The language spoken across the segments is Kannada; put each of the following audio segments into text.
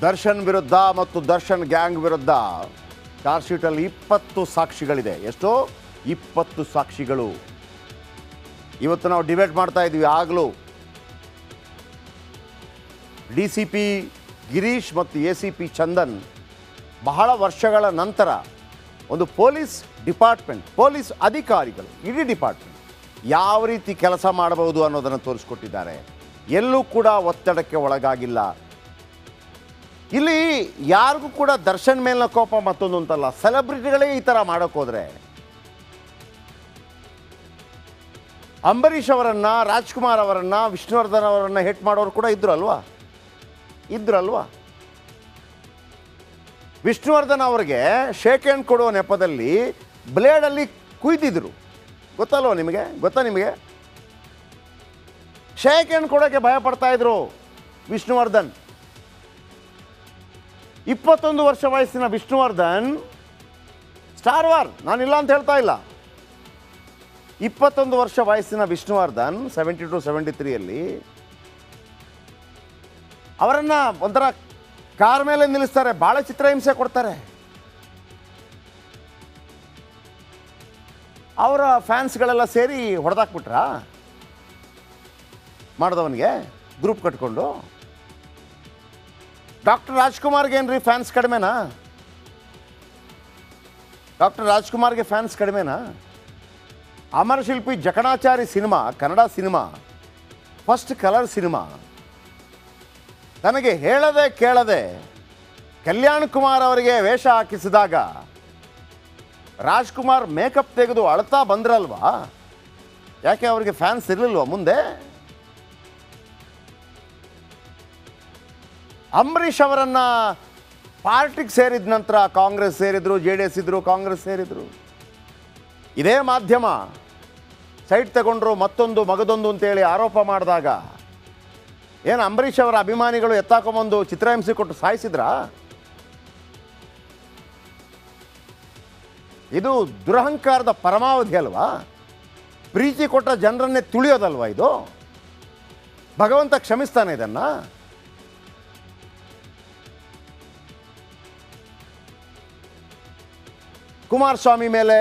ದರ್ಶನ್ ವಿರುದ್ಧ ಮತ್ತು ದರ್ಶನ್ ಗ್ಯಾಂಗ್ ವಿರುದ್ಧ ಚಾರ್ಜ್ ಶೀಟಲ್ಲಿ 20 ಸಾಕ್ಷಿಗಳಿದೆ. ಎಷ್ಟೋ 20 ಸಾಕ್ಷಿಗಳು. ಇವತ್ತು ನಾವು ಡಿಬೇಟ್ ಮಾಡ್ತಾ ಇದ್ವಿ. ಆಗಲೂ DCP ಗಿರೀಶ್ ಮತ್ತು ACP ಚಂದನ್ ಬಹಳ ವರ್ಷಗಳ ನಂತರ ಒಂದು ಪೊಲೀಸ್ ಡಿಪಾರ್ಟ್ಮೆಂಟ್, ಪೊಲೀಸ್ ಅಧಿಕಾರಿಗಳು, ಇಡೀ ಡಿಪಾರ್ಟ್ಮೆಂಟ್ ಯಾವ ರೀತಿ ಕೆಲಸ ಮಾಡಬಹುದು ಅನ್ನೋದನ್ನು ತೋರಿಸ್ಕೊಟ್ಟಿದ್ದಾರೆ. ಎಲ್ಲೂ ಕೂಡ ಒತ್ತಡಕ್ಕೆ ಒಳಗಾಗಿಲ್ಲ. ಇಲ್ಲಿ ಯಾರಿಗೂ ಕೂಡ ದರ್ಶನ್ ಮೇಲಿನ ಕೋಪ ಮತ್ತೊಂದು ಅಂತಲ್ಲ. ಸೆಲೆಬ್ರಿಟಿಗಳೇ ಈ ಥರ ಮಾಡೋಕ್ಕೋದ್ರೆ ಅಂಬರೀಷ್ ಅವರನ್ನು, ರಾಜ್ಕುಮಾರ್ ಅವರನ್ನು, ವಿಷ್ಣುವರ್ಧನ್ ಅವರನ್ನು ಹೆಟ್ ಮಾಡೋರು ಕೂಡ ಇದ್ರಲ್ವಾ. ವಿಷ್ಣುವರ್ಧನ್ ಅವರಿಗೆ ಶೇಕ್ ಹ್ಯಾಂಡ್ ಕೊಡುವ ನೆಪದಲ್ಲಿ ಬ್ಲೇಡಲ್ಲಿ ಕುಯ್ದಿದ್ರು. ಗೊತ್ತಲ್ವ ನಿಮಗೆ? ನಿಮಗೆ ಶೇಕ್ ಹ್ಯಾಂಡ್ ಕೊಡೋಕ್ಕೆ ಭಯ ಪಡ್ತಾ ಇದ್ರು ವಿಷ್ಣುವರ್ಧನ್. 21 ವರ್ಷ ವಯಸ್ಸಿನ ವಿಷ್ಣುವರ್ಧನ್ ಸ್ಟಾರ್ ವಾರ್, ನಾನಿಲ್ಲ ಅಂತ ಹೇಳ್ತಾ ಇಲ್ಲ. 21 ವರ್ಷ ವಯಸ್ಸಿನ ವಿಷ್ಣುವರ್ಧನ್ 72-73 ಅವರನ್ನು ಒಂಥರ ಕಾರ್ ಮೇಲೆ ನಿಲ್ಲಿಸ್ತಾರೆ, ಭಾಳ ಚಿತ್ರಹಿಂಸೆ ಕೊಡ್ತಾರೆ. ಅವರ ಫ್ಯಾನ್ಸ್ಗಳೆಲ್ಲ ಸೇರಿ ಹೊಡೆದಾಕ್ಬಿಟ್ರಾ ಮಾಡಿದವನಿಗೆ ಗ್ರೂಪ್ ಕಟ್ಕೊಂಡು. ಡಾಕ್ಟರ್ ರಾಜ್ಕುಮಾರ್ಗೆ ಏನ್ರಿ ಫ್ಯಾನ್ಸ್ ಕಡಿಮೆನಾ? ಫ್ಯಾನ್ಸ್ ಕಡಿಮೆನಾ? ಅಮರ ಶಿಲ್ಪಿ Jakanachari cinema, Kannada cinema, first colour cinema, ತನಗೆ ಹೇಳದೆ ಕೇಳದೆ ಕಲ್ಯಾಣ್ ಕುಮಾರ್ ಅವರಿಗೆ ವೇಷ ಹಾಕಿಸಿದಾಗ ರಾಜ್ಕುಮಾರ್ ಮೇಕಪ್ ತೆಗೆದು ಅಳ್ತಾ ಬಂದ್ರಲ್ವಾ? ಯಾಕೆ ಅವರಿಗೆ ಫ್ಯಾನ್ಸ್ ಇರಲಿಲ್ವಾ ಮುಂದೆ? ಅಂಬರೀಷ್ ಅವರನ್ನು ಪಾರ್ಟಿಗೆ ಸೇರಿದ ನಂತರ ಕಾಂಗ್ರೆಸ್ ಸೇರಿದ್ರು, JDS ಇದ್ದರು, ಕಾಂಗ್ರೆಸ್ ಸೇರಿದ್ರು. ಇದೇ ಮಾಧ್ಯಮ ಸೈಟ್ ತಗೊಂಡ್ರು, ಮತ್ತೊಂದು ಮಗದೊಂದು ಅಂತೇಳಿ ಆರೋಪ ಮಾಡಿದಾಗ ಏನು ಅಂಬರೀಷ್ ಅವರ ಅಭಿಮಾನಿಗಳು ಎತ್ತಾಕೊಂಬಂದು ಚಿತ್ರಹಿಂಸೆ ಕೊಟ್ಟು ಸಾಯಿಸಿದ್ರಾ? ಇದು ದುರಹಂಕಾರದ ಪರಮಾವಧಿ ಅಲ್ವಾ? ಪ್ರೀತಿ ಕೊಟ್ಟ ಜನರನ್ನೇ ತುಳಿಯೋದಲ್ವಾ ಇದು? ಭಗವಂತ ಕ್ಷಮಿಸ್ತಾನೆ ಇದನ್ನು? ಕುಮಾರಸ್ವಾಮಿ ಮೇಲೆ,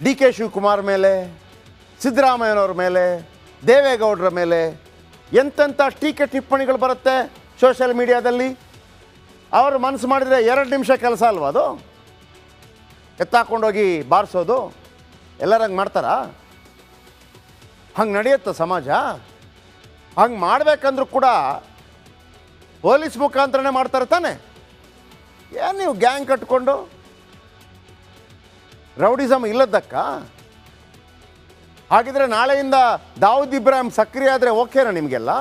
DK ಶಿವಕುಮಾರ್ ಮೇಲೆ, ಸಿದ್ದರಾಮಯ್ಯನವ್ರ ಮೇಲೆ, ದೇವೇಗೌಡರ ಮೇಲೆ ಎಂತೆಂಥ ಟೀಕೆ ಟಿಪ್ಪಣಿಗಳು ಬರುತ್ತೆ ಸೋಷಿಯಲ್ ಮೀಡಿಯಾದಲ್ಲಿ. ಅವರು ಮನಸ್ಸು ಮಾಡಿದರೆ 2 ನಿಮಿಷ ಕೆಲಸ ಅಲ್ವಾ ಅದು? ಎತ್ತಾಕೊಂಡೋಗಿ ಬಾರಿಸೋದು ಎಲ್ಲರಂಗೆ ಮಾಡ್ತಾರಾ? ಹಂಗೆ ನಡೆಯುತ್ತೆ ಸಮಾಜ? ಹಂಗೆ ಮಾಡಬೇಕಂದ್ರೂ ಕೂಡ ಪೊಲೀಸ್ ಮುಖಾಂತರನೇ ಮಾಡ್ತಾರೆ ತಾನೆ. ಏನು ನೀವು ಗ್ಯಾಂಗ್ ಕಟ್ಕೊಂಡು ರೌಡಿಸಮ್ ಇಲ್ಲದಕ್ಕ? ಹಾಗಿದ್ರೆ ನಾಳೆಯಿಂದ ದಾವೂದ್ ಇಬ್ರಾಹಿಂ ಸಕ್ರಿಯ ಆದರೆ ಓಕೆನಾ ನಿಮಗೆಲ್ಲ?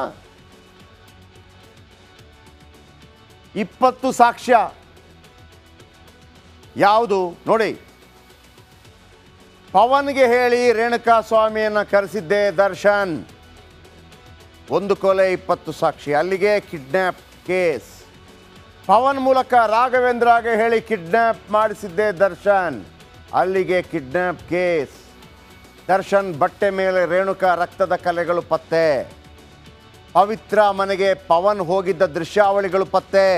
20 ಸಾಕ್ಷ್ಯ ಯಾವುದು ನೋಡಿ. ಪವನ್ಗೆ ಹೇಳಿ ರೇಣುಕಾ ಸ್ವಾಮಿಯನ್ನು ಕರೆಸಿದ್ದೆ ದರ್ಶನ್. 1 ಕೊಲೆ 20 ಸಾಕ್ಷಿ. ಅಲ್ಲಿಗೆ ಕಿಡ್ನ್ಯಾಪ್ ಕೇಸ್. ಪವನ್ ಮೂಲಕ ರಾಘವೇಂದ್ರಗೆ ಹೇಳಿ ಕಿಡ್ನ್ಯಾಪ್ ಮಾಡಿಸಿದ್ದೆ ದರ್ಶನ್. ಅಲ್ಲಿಗೆ ಕಿಡ್ನ್ಯಾಪ್ ಕೇಸ್. ದರ್ಶನ್ ಬಟ್ಟೆ ಮೇಲೆ ರೇಣುಕಾ ರಕ್ತದ ಕಲೆಗಳು ಪತ್ತೆ. ಪವಿತ್ರ ಮನೆಗೆ ಪವನ್ ಹೋಗಿದ್ದ ದೃಶ್ಯಾವಳಿಗಳು ಪತ್ತೆ.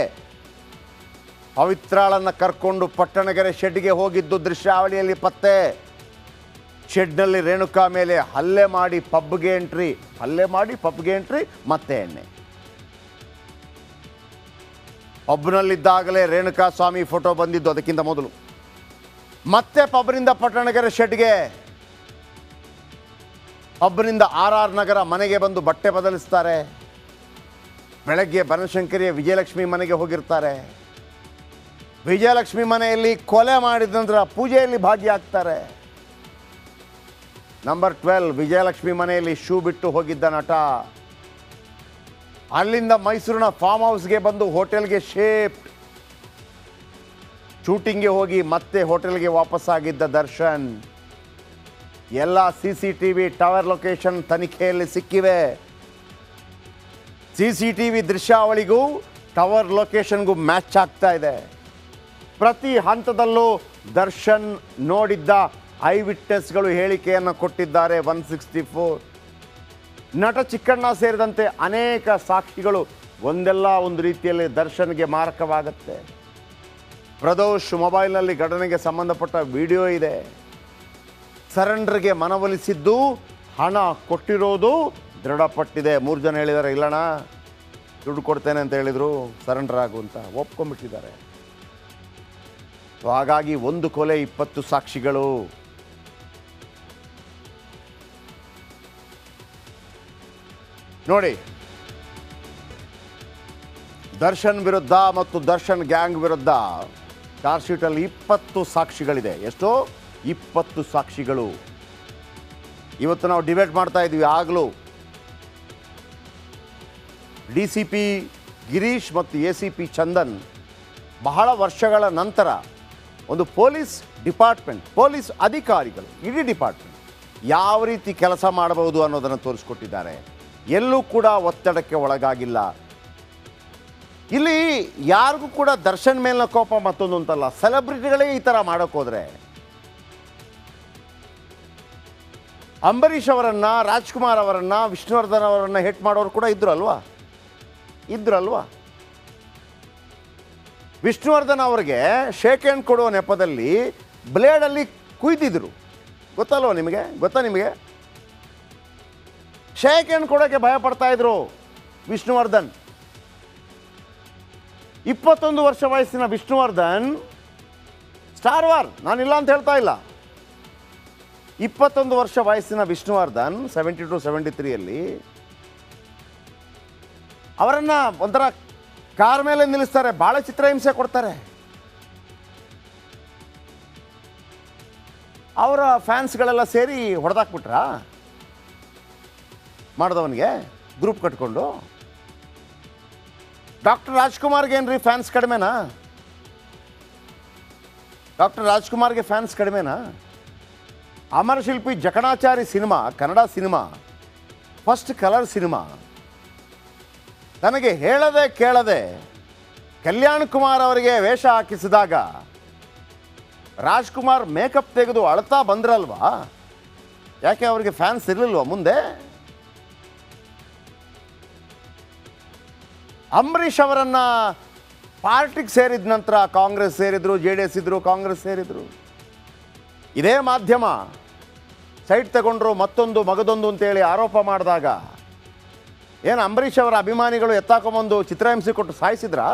ಪವಿತ್ರಾಳನ್ನು ಕರ್ಕೊಂಡು ಪಟ್ಟಣಗೆರೆ ಶೆಡ್ಗೆ ಹೋಗಿದ್ದು ದೃಶ್ಯಾವಳಿಯಲ್ಲಿ ಪತ್ತೆ. ಶೆಡ್ನಲ್ಲಿ ರೇಣುಕಾ ಮೇಲೆ ಹಲ್ಲೆ ಮಾಡಿ ಪಬ್ಗೆ ಎಂಟ್ರಿ, ಮತ್ತೆ ಎಣ್ಣೆ. ಪಬ್ನಲ್ಲಿದ್ದಾಗಲೇ ರೇಣುಕಾ ಸ್ವಾಮಿ ಫೋಟೋ ಬಂದಿದ್ದು ಅದಕ್ಕಿಂತ ಮೊದಲು. ಮತ್ತೆ ಪಬ್ನಿಂದ ಪಟ್ಟಣಗೆರೆ ಶೆಡ್ಗೆ, ಪಬ್ನಿಂದ RR ನಗರ ಮನೆಗೆ ಬಂದು ಬಟ್ಟೆ ಬದಲಿಸ್ತಾರೆ. ಬೆಳಗ್ಗೆ ಬನಶಂಕರಿಯ ವಿಜಯಲಕ್ಷ್ಮಿ ಮನೆಗೆ ಹೋಗಿರ್ತಾರೆ. ವಿಜಯಲಕ್ಷ್ಮಿ ಮನೆಯಲ್ಲಿ ಕೊಲೆ ಮಾಡಿದ ನಂತರ ಪೂಜೆಯಲ್ಲಿ ಭಾಗಿಯಾಗ್ತಾರೆ. ನಂಬರ್ 12 ವಿಜಯಲಕ್ಷ್ಮಿ ಮನೆಯಲ್ಲಿ ಶೂ ಬಿಟ್ಟು ಹೋಗಿದ್ದ ನಟ. ಅಲ್ಲಿಂದ ಮೈಸೂರಿನ ಫಾರ್ಮ್ ಹೌಸ್ಗೆ ಬಂದು ಹೋಟೆಲ್ಗೆ ಶಿಫ್ಟ್. ಶೂಟಿಂಗ್ಗೆ ಹೋಗಿ ಮತ್ತೆ ಹೋಟೆಲ್ಗೆ ವಾಪಸ್ಸಾಗಿದ್ದ ದರ್ಶನ್. ಎಲ್ಲ CCTV ಟವರ್ ಲೊಕೇಶನ್ ತನಿಖೆಯಲ್ಲಿ ಸಿಕ್ಕಿವೆ. CCTV ದೃಶ್ಯಾವಳಿಗೂ ಟವರ್ ಲೊಕೇಶನ್ಗೂ ಮ್ಯಾಚ್ ಆಗ್ತಾ ಇದೆ. ಪ್ರತಿ ಹಂತದಲ್ಲೂ ದರ್ಶನ್ ನೋಡಿದ್ದ ಐ ವಿಟ್ನೆಸ್ಗಳು ಹೇಳಿಕೆಯನ್ನು ಕೊಟ್ಟಿದ್ದಾರೆ. 164 ನಟ ಚಿಕ್ಕಣ್ಣ ಸೇರಿದಂತೆ ಅನೇಕ ಸಾಕ್ಷಿಗಳು ಒಂದೆಲ್ಲ ಒಂದು ರೀತಿಯಲ್ಲಿ ದರ್ಶನ್ಗೆ ಮಾರಕವಾಗುತ್ತೆ. ಪ್ರದೋಷ್ ಮೊಬೈಲ್ನಲ್ಲಿ ಘಟನೆಗೆ ಸಂಬಂಧಪಟ್ಟ ವಿಡಿಯೋ ಇದೆ. ಸರೆಂಡರ್ಗೆ ಮನವೊಲಿಸಿದ್ದು, ಹಣ ಕೊಟ್ಟಿರೋದು ದೃಢಪಟ್ಟಿದೆ. 3 ಜನ ಹೇಳಿದ್ದಾರೆ, ಇಲ್ಲಣ್ಣ ದುಡ್ಡು ಕೊಡ್ತೇನೆ ಅಂತ ಹೇಳಿದರು, ಸರೆಂಡರ್ ಆಗು ಅಂತ ಒಪ್ಕೊಂಡ್ಬಿಟ್ಟಿದ್ದಾರೆ. ಹಾಗಾಗಿ 1 ಕೊಲೆ 20 ಸಾಕ್ಷಿಗಳು. ನೋಡಿ, ದರ್ಶನ್ ವಿರುದ್ಧ ಮತ್ತು ದರ್ಶನ್ ಗ್ಯಾಂಗ್ ವಿರುದ್ಧ ಚಾರ್ಜ್ ಶೀಟಲ್ಲಿ 20 ಸಾಕ್ಷಿಗಳಿದೆ. ಎಷ್ಟು? 20 ಸಾಕ್ಷಿಗಳು. ಇವತ್ತು ನಾವು ಡಿಬೇಟ್ ಮಾಡ್ತಾ ಇದ್ವಿ. ಆಗಲೂ DCP ಗಿರೀಶ್ ಮತ್ತು ACP ಚಂದನ್ ಬಹಳ ವರ್ಷಗಳ ನಂತರ ಒಂದು ಪೊಲೀಸ್ ಡಿಪಾರ್ಟ್ಮೆಂಟ್, ಪೊಲೀಸ್ ಅಧಿಕಾರಿಗಳು, ಇಡೀ ಡಿಪಾರ್ಟ್ಮೆಂಟ್ ಯಾವ ರೀತಿ ಕೆಲಸ ಮಾಡಬಹುದು ಅನ್ನೋದನ್ನು ತೋರಿಸ್ಕೊಟ್ಟಿದ್ದಾರೆ. ಎಲ್ಲೂ ಕೂಡ ಒತ್ತಡಕ್ಕೆ ಒಳಗಾಗಿಲ್ಲ. ಇಲ್ಲಿ ಯಾರಿಗೂ ಕೂಡ ದರ್ಶನ್ ಮೇಲಿನ ಕೋಪ ಮತ್ತೊಂದು ಅಂತಲ್ಲ, ಸೆಲೆಬ್ರಿಟಿಗಳೇ ಈ ಥರ ಮಾಡೋಕ್ಕೋದ್ರೆ ಅಂಬರೀಷ್ ಅವರನ್ನು, ರಾಜ್ಕುಮಾರ್ ಅವರನ್ನು, ವಿಷ್ಣುವರ್ಧನ್ ಅವರನ್ನು ಹೇಟ್ ಮಾಡೋರು ಕೂಡ ಇದ್ರಲ್ವಾ? ವಿಷ್ಣುವರ್ಧನ್ ಅವರಿಗೆ ಶೇಕ್ ಹ್ಯಾಂಡ್ ಕೊಡುವ ನೆಪದಲ್ಲಿ ಬ್ಲೇಡಲ್ಲಿ ಕುಯ್ದಿದ್ರು. ಗೊತ್ತಲ್ವ ನಿಮಗೆ? ನಿಮಗೆ ಶೇಕ್ ಹ್ಯಾಂಡ್ ಕೊಡೋಕ್ಕೆ ಭಯ ಪಡ್ತಾ ಇದ್ರು ವಿಷ್ಣುವರ್ಧನ್. 21 ವರ್ಷ ವಯಸ್ಸಿನ ವಿಷ್ಣುವರ್ಧನ್ ಸ್ಟಾರ್ ವಾರ್, ನಾನಿಲ್ಲ ಅಂತ ಹೇಳ್ತಾ ಇಲ್ಲ. 21 ವರ್ಷ ವಯಸ್ಸಿನ ವಿಷ್ಣುವರ್ಧನ್ 72-73 ಅವರನ್ನು ಒಂಥರ ಕಾರ್ ಮೇಲೆ ನಿಲ್ಲಿಸ್ತಾರೆ, ಭಾಳ ಚಿತ್ರಹಿಂಸೆ ಕೊಡ್ತಾರೆ. ಅವರ ಫ್ಯಾನ್ಸ್ಗಳೆಲ್ಲ ಸೇರಿ ಹೊಡೆದಾಕ್ಬಿಟ್ರಾ ಮಾಡಿದವನಿಗೆ, ಗ್ರೂಪ್ ಕಟ್ಕೊಂಡು. ಡಾಕ್ಟರ್ ರಾಜ್ಕುಮಾರ್ಗೆ ಏನ್ರಿ ಫ್ಯಾನ್ಸ್ ಕಡಿಮೆನಾ? ಫ್ಯಾನ್ಸ್ ಕಡಿಮೆನಾ? Amarashilpi Jakanachari cinema, Kannada cinema, first colour cinema, ತನಗೆ ಹೇಳದೆ ಕೇಳದೆ ಕಲ್ಯಾಣ್ ಕುಮಾರ್ ಅವರಿಗೆ ವೇಷ ಹಾಕಿಸಿದಾಗ ರಾಜ್ಕುಮಾರ್ ಮೇಕಪ್ ತೆಗೆದು ಅಳ್ತಾ ಬಂದ್ರಲ್ವಾ? ಯಾಕೆ ಅವರಿಗೆ ಫ್ಯಾನ್ಸ್ ಇರಲಿಲ್ವಾ ಮುಂದೆ? ಅಂಬರೀಷ್ ಅವರನ್ನು ಪಾರ್ಟಿಗೆ ಸೇರಿದ ನಂತರ ಕಾಂಗ್ರೆಸ್ ಸೇರಿದ್ರು, JDS ಇದ್ದರು, ಕಾಂಗ್ರೆಸ್ ಸೇರಿದ್ರು. ಇದೇ ಮಾಧ್ಯಮ ಸೈಟ್ ತಗೊಂಡ್ರು, ಮತ್ತೊಂದು ಮಗದೊಂದು ಅಂತೇಳಿ ಆರೋಪ ಮಾಡಿದಾಗ ಏನು ಅಂಬರೀಷ್ ಅವರ ಅಭಿಮಾನಿಗಳು ಎತ್ತಾಕೊಂಬಂದು ಚಿತ್ರಹಿಂಸೆ ಕೊಟ್ಟು ಸಾಯಿಸಿದ್ರಾ?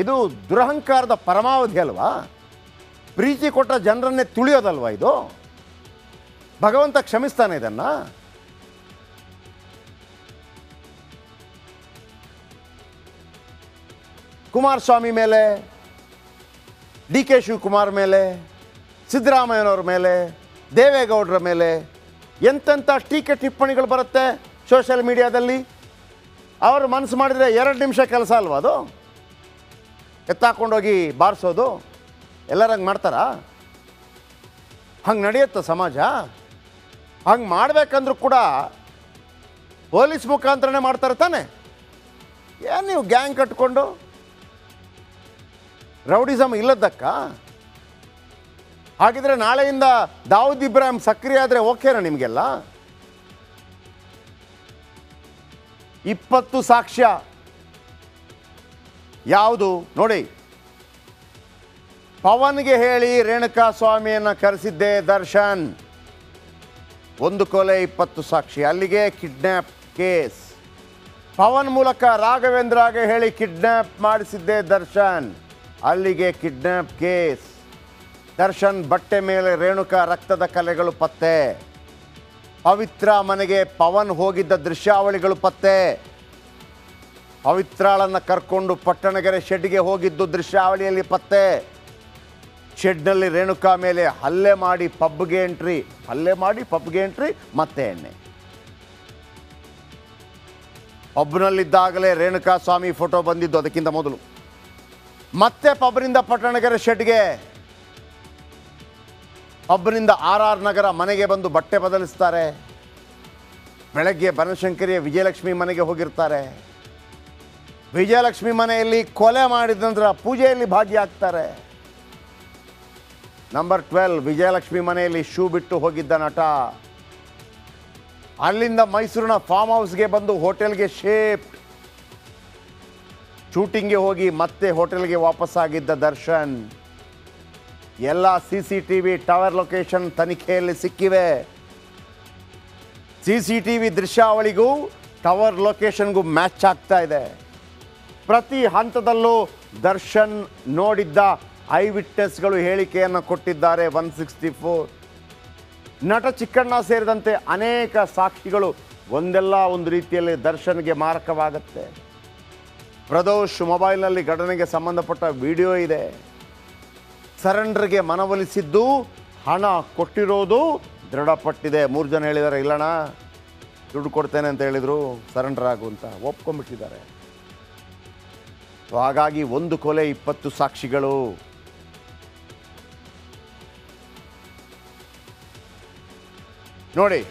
ಇದು ದುರಹಂಕಾರದ ಪರಮಾವಧಿ ಅಲ್ವಾ? ಪ್ರೀತಿ ಕೊಟ್ಟ ಜನರನ್ನೇ ತುಳಿಯೋದಲ್ವಾ ಇದು? ಭಗವಂತ ಕ್ಷಮಿಸ್ತಾನೆ ಇದನ್ನು? ಕುಮಾರಸ್ವಾಮಿ ಮೇಲೆ, DK ಶಿವಕುಮಾರ್ ಮೇಲೆ, ಸಿದ್ದರಾಮಯ್ಯನವ್ರ ಮೇಲೆ, ದೇವೇಗೌಡರ ಮೇಲೆ ಎಂತೆಂಥ ಟೀಕೆ ಟಿಪ್ಪಣಿಗಳು ಬರುತ್ತೆ ಸೋಷಿಯಲ್ ಮೀಡಿಯಾದಲ್ಲಿ. ಅವರು ಮನಸ್ಸು ಮಾಡಿದರೆ 2 ನಿಮಿಷ ಕೆಲಸ ಅಲ್ವಾ ಅದು? ಎತ್ತಾಕೊಂಡೋಗಿ ಬಾರಿಸೋದು. ಎಲ್ಲರೂ ಹಂಗೆ ಮಾಡ್ತಾರಾ? ಹಂಗೆ ನಡೆಯುತ್ತೆ ಸಮಾಜ? ಹಂಗೆ ಮಾಡಬೇಕಂದ್ರೂ ಕೂಡ ಪೊಲೀಸ್ ಮುಖಾಂತರನೇ ಮಾಡ್ತಾರೆ ತಾನೆ? ಏನು ನೀವು ಗ್ಯಾಂಗ್ ಕಟ್ಕೊಂಡು ರೌಡಿಸಮ್ ಇಲ್ಲದಕ್ಕ? ಹಾಗಿದ್ರೆ ನಾಳೆಯಿಂದ ದಾವೂದ್ ಇಬ್ರಾಹಿಂ ಸಕ್ರಿಯ ಆದರೆ ಓಕೆನಾ ನಿಮಗೆಲ್ಲ? 20 ಸಾಕ್ಷ್ಯ ಯಾವುದು ನೋಡಿ. ಪವನ್ಗೆ ಹೇಳಿ ರೇಣುಕಾ ಸ್ವಾಮಿಯನ್ನು ಕರೆಸಿದ್ದೆ ದರ್ಶನ್. 1 ಕೊಲೆ 20 ಸಾಕ್ಷಿ. ಅಲ್ಲಿಗೆ ಕಿಡ್ನ್ಯಾಪ್ ಕೇಸ್. ಪವನ್ ಮೂಲಕ ರಾಘವೇಂದ್ರಗೆ ಹೇಳಿ ಕಿಡ್ನ್ಯಾಪ್ ಮಾಡಿಸಿದ್ದೆ ದರ್ಶನ್. ಅಲ್ಲಿಗೆ ಕಿಡ್ನ್ಯಾಪ್ ಕೇಸ್. ದರ್ಶನ್ ಬಟ್ಟೆ ಮೇಲೆ ರೇಣುಕಾ ರಕ್ತದ ಕಲೆಗಳು ಪತ್ತೆ. ಪವಿತ್ರ ಮನೆಗೆ ಪವನ್ ಹೋಗಿದ್ದ ದೃಶ್ಯಾವಳಿಗಳು ಪತ್ತೆ. ಪವಿತ್ರಾಳನ್ನು ಕರ್ಕೊಂಡು ಪಟ್ಟಣಗೆರೆ ಶೆಡ್ಗೆ ಹೋಗಿದ್ದು ದೃಶ್ಯಾವಳಿಯಲ್ಲಿ ಪತ್ತೆ. ಶೆಡ್ನಲ್ಲಿ ರೇಣುಕಾ ಮೇಲೆ ಹಲ್ಲೆ ಮಾಡಿ ಪಬ್ಗೆ ಎಂಟ್ರಿ, ಮತ್ತೆ ಎಣ್ಣೆ. ಪಬ್ನಲ್ಲಿದ್ದಾಗಲೇ ರೇಣುಕಾ ಸ್ವಾಮಿ ಫೋಟೋ ಬಂದಿದ್ದು ಅದಕ್ಕಿಂತ ಮೊದಲು. ಮತ್ತೆ ಪಬ್ನಿಂದ ಪಟ್ಟಣಗೆರೆ ಶೆಡ್ಗೆ, ಪಬ್ನಿಂದ RR ನಗರ ಮನೆಗೆ ಬಂದು ಬಟ್ಟೆ ಬದಲಿಸ್ತಾರೆ. ಬೆಳಗ್ಗೆ ಬನಶಂಕರಿಯ ವಿಜಯಲಕ್ಷ್ಮಿ ಮನೆಗೆ ಹೋಗಿರ್ತಾರೆ. ವಿಜಯಲಕ್ಷ್ಮಿ ಮನೆಯಲ್ಲಿ ಕೊಲೆ ಮಾಡಿದ ನಂತರ ಪೂಜೆಯಲ್ಲಿ ಭಾಗಿಯಾಗ್ತಾರೆ. ನಂಬರ್ 12 ವಿಜಯಲಕ್ಷ್ಮಿ ಮನೆಯಲ್ಲಿ ಶೂ ಬಿಟ್ಟು ಹೋಗಿದ್ದ ನಟ ಅಲ್ಲಿಂದ ಮೈಸೂರಿನ ಫಾರ್ಮ್ ಹೌಸ್ಗೆ ಬಂದು ಹೋಟೆಲ್ಗೆ ಶೂಟಿಂಗ್ಗೆ ಹೋಗಿ ಮತ್ತೆ ಹೋಟೆಲ್ಗೆ ವಾಪಸ್ಸಾಗಿದ್ದ ದರ್ಶನ್. ಎಲ್ಲ CCTV ಟವರ್ ಲೊಕೇಶನ್ ತನಿಖೆಯಲ್ಲಿ ಸಿಕ್ಕಿವೆ. CCTV ದೃಶ್ಯಾವಳಿಗೂ ಟವರ್ ಲೊಕೇಶನ್ಗೂ ಮ್ಯಾಚ್ ಆಗ್ತಾ ಇದೆ. ಪ್ರತಿ ಹಂತದಲ್ಲೂ ದರ್ಶನ್ ನೋಡಿದ್ದ ಐ ವಿಟ್ನೆಸ್ಗಳು ಹೇಳಿಕೆಯನ್ನು ಕೊಟ್ಟಿದ್ದಾರೆ. 164 ನಟ ಚಿಕ್ಕಣ್ಣ ಸೇರಿದಂತೆ ಅನೇಕ ಸಾಕ್ಷಿಗಳು ಒಂದೆಲ್ಲ ಒಂದು ರೀತಿಯಲ್ಲಿ ದರ್ಶನ್ಗೆ ಮಾರಕವಾಗುತ್ತೆ. ಪ್ರದೋಷ್ ಮೊಬೈಲ್ನಲ್ಲಿ ಘಟನೆಗೆ ಸಂಬಂಧಪಟ್ಟ ವಿಡಿಯೋ ಇದೆ. ಸರೆಂಡರ್ಗೆ ಮನವೊಲಿಸಿದ್ದು, ಹಣ ಕೊಟ್ಟಿರೋದು ದೃಢಪಟ್ಟಿದೆ. 3 ಜನ ಹೇಳಿದ್ದಾರೆ, ಇಲ್ಲಣ್ಣ ದುಡ್ಡು ಕೊಡ್ತೇನೆ ಅಂತ ಹೇಳಿದರು, ಸರೆಂಡರ್ ಆಗು ಅಂತ ಒಪ್ಕೊಂಡ್ಬಿಟ್ಟಿದ್ದಾರೆ. ಹಾಗಾಗಿ 1 ಕೊಲೆ 20 ಸಾಕ್ಷಿಗಳು. ನೋಡಿ